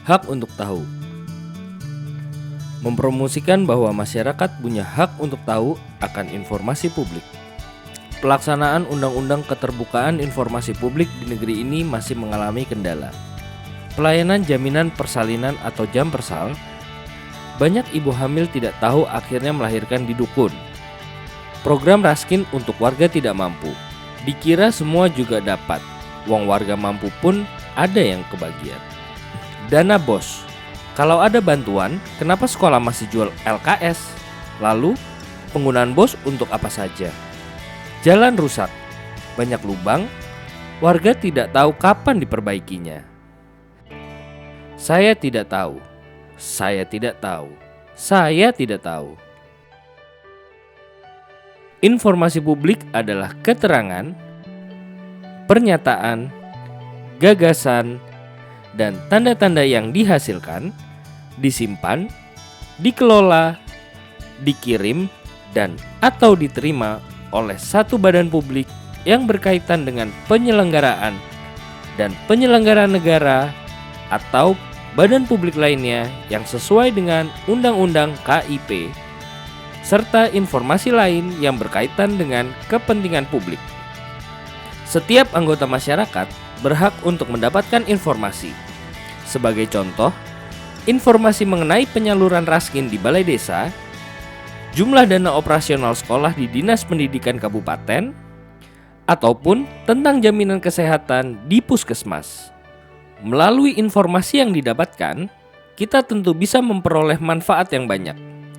Hak untuk tahu. Mempromosikan bahwa masyarakat punya hak untuk tahu akan informasi publik. Pelaksanaan Undang-Undang Keterbukaan Informasi Publik di negeri ini masih mengalami kendala. Pelayanan jaminan persalinan atau Jampersal, banyak ibu hamil tidak tahu akhirnya melahirkan di dukun. Program Raskin untuk warga tidak mampu, dikira semua juga dapat, wong warga mampu pun ada yang kebagian. Dana BOS, kalau ada bantuan, kenapa sekolah masih jual LKS? Lalu, penggunaan BOS untuk apa saja? Jalan rusak, banyak lubang, warga tidak tahu kapan diperbaikinya. Saya tidak tahu, saya tidak tahu, saya tidak tahu. Informasi publik adalah keterangan, pernyataan, gagasan, dan tanda-tanda yang dihasilkan, disimpan, dikelola, dikirim, dan atau diterima oleh satu badan publik yang berkaitan dengan penyelenggaraan dan penyelenggaraan negara atau badan publik lainnya yang sesuai dengan Undang-Undang KIP, serta informasi lain yang berkaitan dengan kepentingan publik. Setiap anggota masyarakat berhak untuk mendapatkan informasi. Sebagai contoh, informasi mengenai penyaluran Raskin di balai desa, jumlah dana operasional sekolah di Dinas Pendidikan Kabupaten, ataupun tentang jaminan kesehatan di puskesmas. Melalui informasi yang didapatkan, kita tentu bisa memperoleh manfaat yang banyak.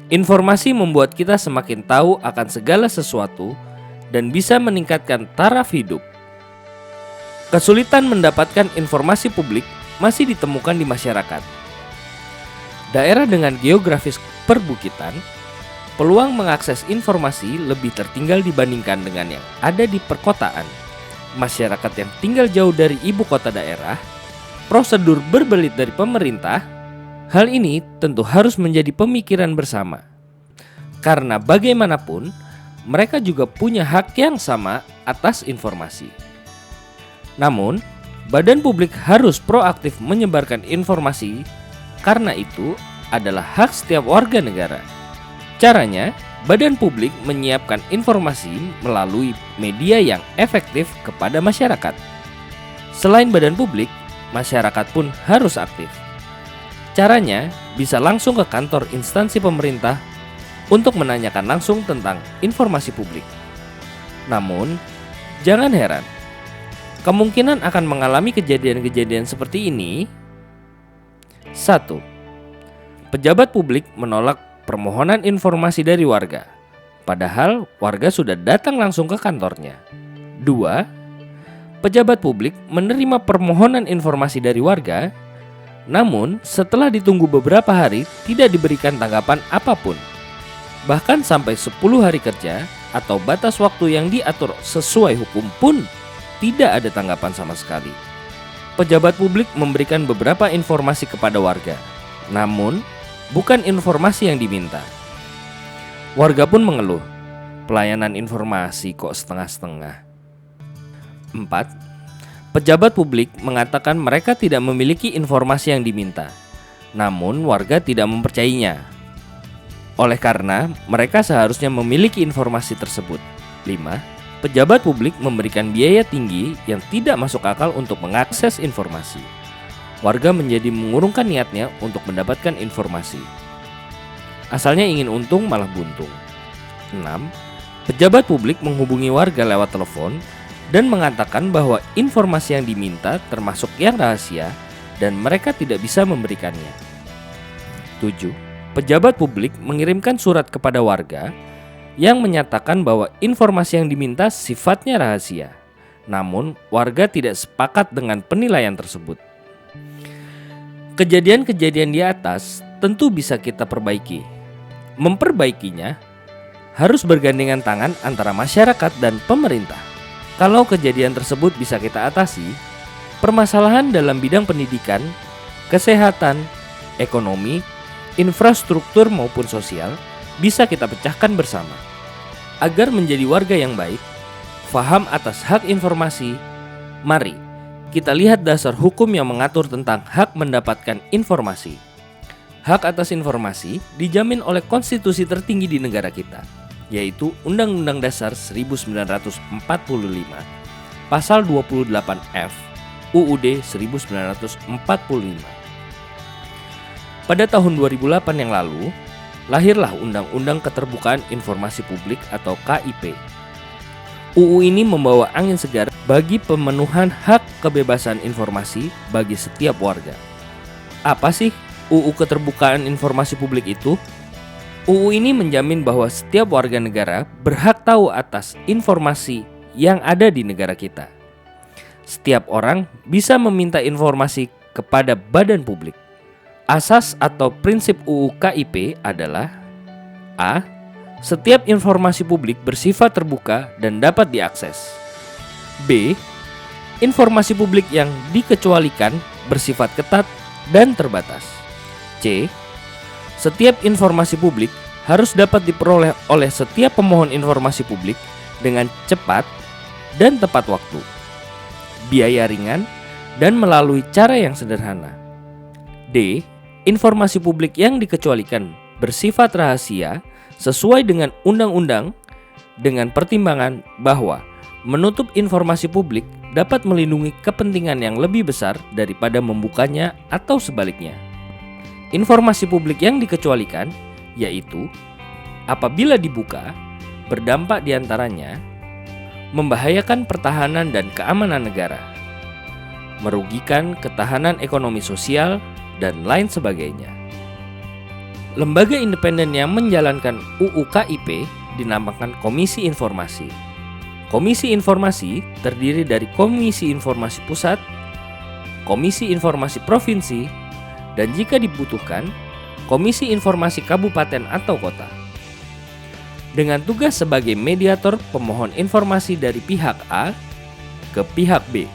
Informasi membuat kita semakin tahu akan segala sesuatu dan bisa meningkatkan taraf hidup. Kesulitan mendapatkan informasi publik masih ditemukan di masyarakat. Daerah dengan geografis perbukitan, peluang mengakses informasi lebih tertinggal dibandingkan dengan yang ada di perkotaan. Masyarakat yang tinggal jauh dari ibu kota daerah, prosedur berbelit dari pemerintah, hal ini tentu harus menjadi pemikiran bersama. Karena bagaimanapun, mereka juga punya hak yang sama atas informasi. Namun, badan publik harus proaktif menyebarkan informasi karena itu adalah hak setiap warga negara. Caranya, badan publik menyiapkan informasi melalui media yang efektif kepada masyarakat. Selain badan publik, masyarakat pun harus aktif. Caranya, bisa langsung ke kantor instansi pemerintah untuk menanyakan langsung tentang informasi publik. Namun, jangan heran. Kemungkinan akan mengalami kejadian-kejadian seperti ini. 1. Pejabat publik menolak permohonan informasi dari warga, padahal warga sudah datang langsung ke kantornya. 2. Pejabat publik menerima permohonan informasi dari warga, namun setelah ditunggu beberapa hari tidak diberikan tanggapan apapun. Bahkan sampai 10 hari kerja atau batas waktu yang diatur sesuai hukum pun tidak ada tanggapan sama sekali. Pejabat publik memberikan beberapa informasi kepada warga, namun bukan informasi yang diminta. Warga pun mengeluh, pelayanan informasi kok setengah-setengah. 4. Pejabat publik mengatakan mereka tidak memiliki informasi yang diminta, namun warga tidak mempercayainya. Oleh karena mereka seharusnya memiliki informasi tersebut. 5. Pejabat publik memberikan biaya tinggi yang tidak masuk akal untuk mengakses informasi. Warga menjadi mengurungkan niatnya untuk mendapatkan informasi. Asalnya ingin untung malah buntung. 6. Pejabat publik menghubungi warga lewat telepon dan mengatakan bahwa informasi yang diminta termasuk yang rahasia dan mereka tidak bisa memberikannya. 7. Pejabat publik mengirimkan surat kepada warga yang menyatakan bahwa informasi yang diminta sifatnya rahasia. Namun, warga tidak sepakat dengan penilaian tersebut. Kejadian-kejadian di atas tentu bisa kita perbaiki. Memperbaikinya harus bergandengan tangan antara masyarakat dan pemerintah. Kalau kejadian tersebut bisa kita atasi, permasalahan dalam bidang pendidikan, kesehatan, ekonomi, infrastruktur maupun sosial bisa kita pecahkan bersama. Agar menjadi warga yang baik, faham atas hak informasi, mari kita lihat dasar hukum yang mengatur tentang hak mendapatkan informasi. Hak atas informasi dijamin oleh konstitusi tertinggi di negara kita, yaitu Undang-Undang Dasar 1945, Pasal 28F, UUD 1945. Pada tahun 2008 yang lalu, lahirlah Undang-Undang Keterbukaan Informasi Publik atau KIP. UU ini membawa angin segar bagi pemenuhan hak kebebasan informasi bagi setiap warga. Apa sih UU Keterbukaan Informasi Publik itu? UU ini menjamin bahwa setiap warga negara berhak tahu atas informasi yang ada di negara kita. Setiap orang bisa meminta informasi kepada badan publik. Asas atau prinsip UU KIP adalah: A. Setiap informasi publik bersifat terbuka dan dapat diakses. B. Informasi publik yang dikecualikan bersifat ketat dan terbatas. C. Setiap informasi publik harus dapat diperoleh oleh setiap pemohon informasi publik dengan cepat dan tepat waktu, biaya ringan, dan melalui cara yang sederhana. D. Informasi publik yang dikecualikan bersifat rahasia sesuai dengan undang-undang dengan pertimbangan bahwa menutup informasi publik dapat melindungi kepentingan yang lebih besar daripada membukanya atau sebaliknya. Informasi publik yang dikecualikan yaitu apabila dibuka berdampak diantaranya membahayakan pertahanan dan keamanan negara, merugikan ketahanan ekonomi sosial, dan lain sebagainya. Lembaga independen yang menjalankan UU KIP dinamakan Komisi Informasi. Komisi Informasi terdiri dari Komisi Informasi Pusat, Komisi Informasi Provinsi, dan jika dibutuhkan, Komisi Informasi Kabupaten atau Kota. Dengan tugas sebagai mediator pemohon informasi dari pihak A ke pihak B.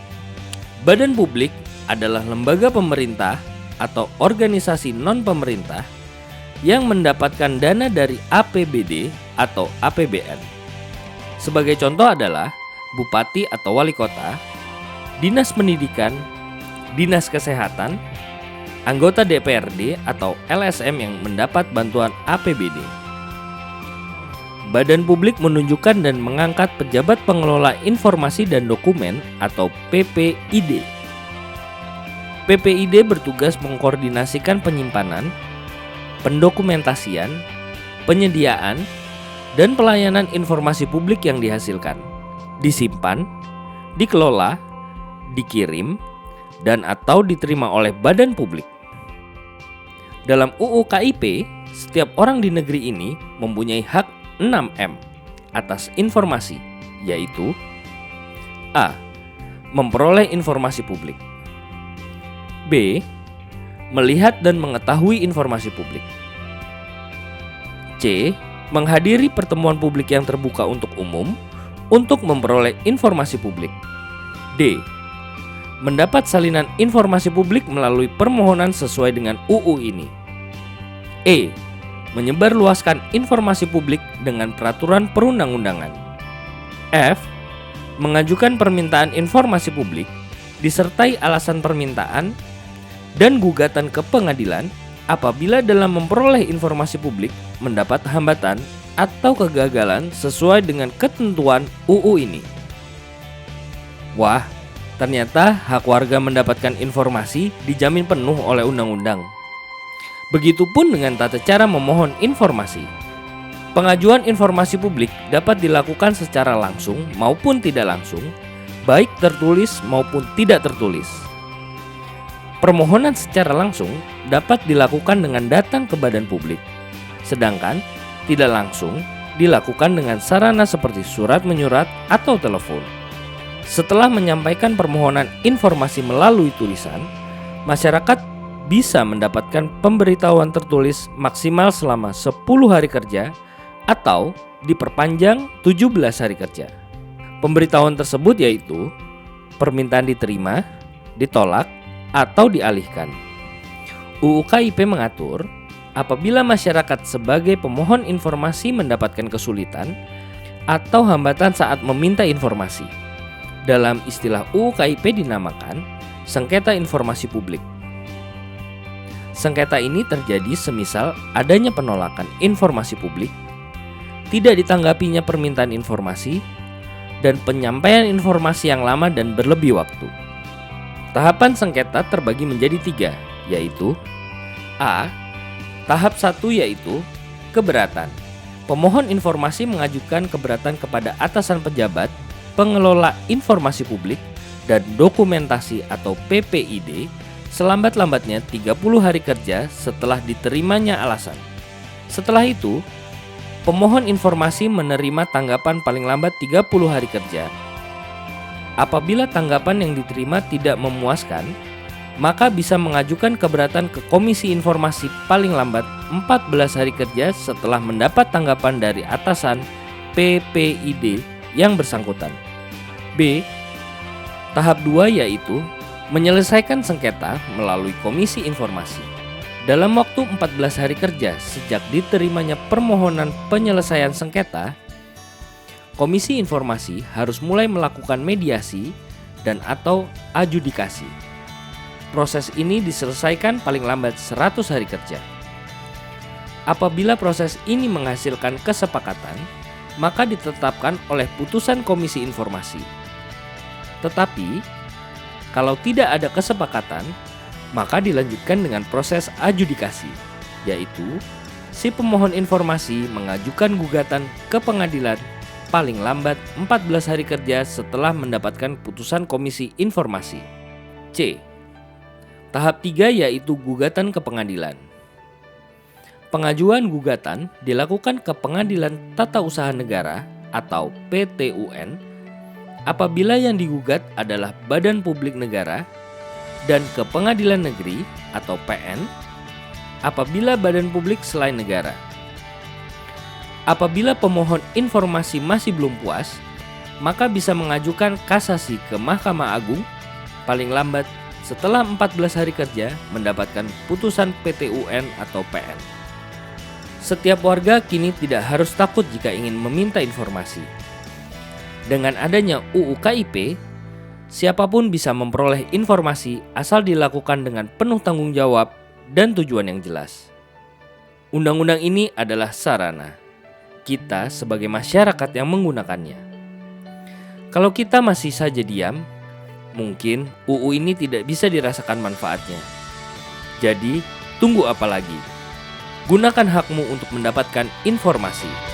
Badan publik adalah lembaga pemerintah atau organisasi non-pemerintah yang mendapatkan dana dari APBD atau APBN. Sebagai contoh adalah Bupati atau Wali Kota, Dinas Pendidikan, Dinas Kesehatan, anggota DPRD atau LSM yang mendapat bantuan APBD. Badan publik menunjukkan dan mengangkat pejabat pengelola informasi dan dokumen atau PPID. PPID bertugas mengkoordinasikan penyimpanan, pendokumentasian, penyediaan, dan pelayanan informasi publik yang dihasilkan, disimpan, dikelola, dikirim, dan atau diterima oleh badan publik. Dalam UU KIP, setiap orang di negeri ini mempunyai hak 6M atas informasi, yaitu A. Memperoleh informasi publik. B. Melihat dan mengetahui informasi publik. C. Menghadiri pertemuan publik yang terbuka untuk umum untuk memperoleh informasi publik. D. Mendapat salinan informasi publik melalui permohonan sesuai dengan UU ini. E. Menyebarluaskan informasi publik dengan peraturan perundang-undangan. F. Mengajukan permintaan informasi publik disertai alasan permintaan dan gugatan ke pengadilan apabila dalam memperoleh informasi publik mendapat hambatan atau kegagalan sesuai dengan ketentuan UU ini. Wah, ternyata hak warga mendapatkan informasi dijamin penuh oleh undang-undang. Begitupun dengan tata cara memohon informasi. Pengajuan informasi publik dapat dilakukan secara langsung maupun tidak langsung, baik tertulis maupun tidak tertulis. Permohonan secara langsung dapat dilakukan dengan datang ke badan publik, sedangkan tidak langsung dilakukan dengan sarana seperti surat menyurat atau telepon. Setelah menyampaikan permohonan informasi melalui tulisan, masyarakat bisa mendapatkan pemberitahuan tertulis maksimal selama 10 hari kerja atau diperpanjang 17 hari kerja. Pemberitahuan tersebut yaitu permintaan diterima, ditolak, atau dialihkan. UU KIP mengatur apabila masyarakat sebagai pemohon informasi mendapatkan kesulitan atau hambatan saat meminta informasi, Dalam istilah UU KIP dinamakan sengketa informasi publik. Sengketa ini terjadi semisal adanya penolakan informasi publik, tidak ditanggapinya permintaan informasi, dan penyampaian informasi yang lama dan berlebih waktu. Tahapan sengketa terbagi menjadi 3, yaitu A. Tahap 1 yaitu keberatan. Pemohon informasi mengajukan keberatan kepada atasan pejabat, pengelola informasi publik, dan dokumentasi atau PPID selambat-lambatnya 30 hari kerja setelah diterimanya alasan. Setelah itu, pemohon informasi menerima tanggapan paling lambat 30 hari kerja. Apabila tanggapan yang diterima tidak memuaskan, maka bisa mengajukan keberatan ke Komisi Informasi paling lambat 14 hari kerja setelah mendapat tanggapan dari atasan PPID yang bersangkutan. B. Tahap 2 yaitu menyelesaikan sengketa melalui Komisi Informasi. Dalam waktu 14 hari kerja sejak diterimanya permohonan penyelesaian sengketa, Komisi Informasi harus mulai melakukan mediasi dan atau adjudikasi. Proses ini diselesaikan paling lambat 100 hari kerja. Apabila proses ini menghasilkan kesepakatan, maka ditetapkan oleh putusan Komisi Informasi. Tetapi, kalau tidak ada kesepakatan, maka dilanjutkan dengan proses adjudikasi, yaitu si pemohon informasi mengajukan gugatan ke pengadilan paling lambat 14 hari kerja setelah mendapatkan putusan Komisi Informasi. C. Tahap 3 yaitu gugatan ke pengadilan. Pengajuan gugatan dilakukan ke Pengadilan Tata Usaha Negara atau PTUN apabila yang digugat adalah badan publik negara, dan ke Pengadilan Negeri atau PN apabila badan publik selain negara. Apabila pemohon informasi masih belum puas, maka bisa mengajukan kasasi ke Mahkamah Agung paling lambat setelah 14 hari kerja mendapatkan putusan PTUN atau PN. Setiap warga kini tidak harus takut jika ingin meminta informasi. Dengan adanya UU KIP, siapapun bisa memperoleh informasi asal dilakukan dengan penuh tanggung jawab dan tujuan yang jelas. Undang-undang ini adalah sarana kita sebagai masyarakat yang menggunakannya. Kalau kita masih saja diam, mungkin UU ini tidak bisa dirasakan manfaatnya. Jadi, tunggu apa lagi? Gunakan hakmu untuk mendapatkan informasi.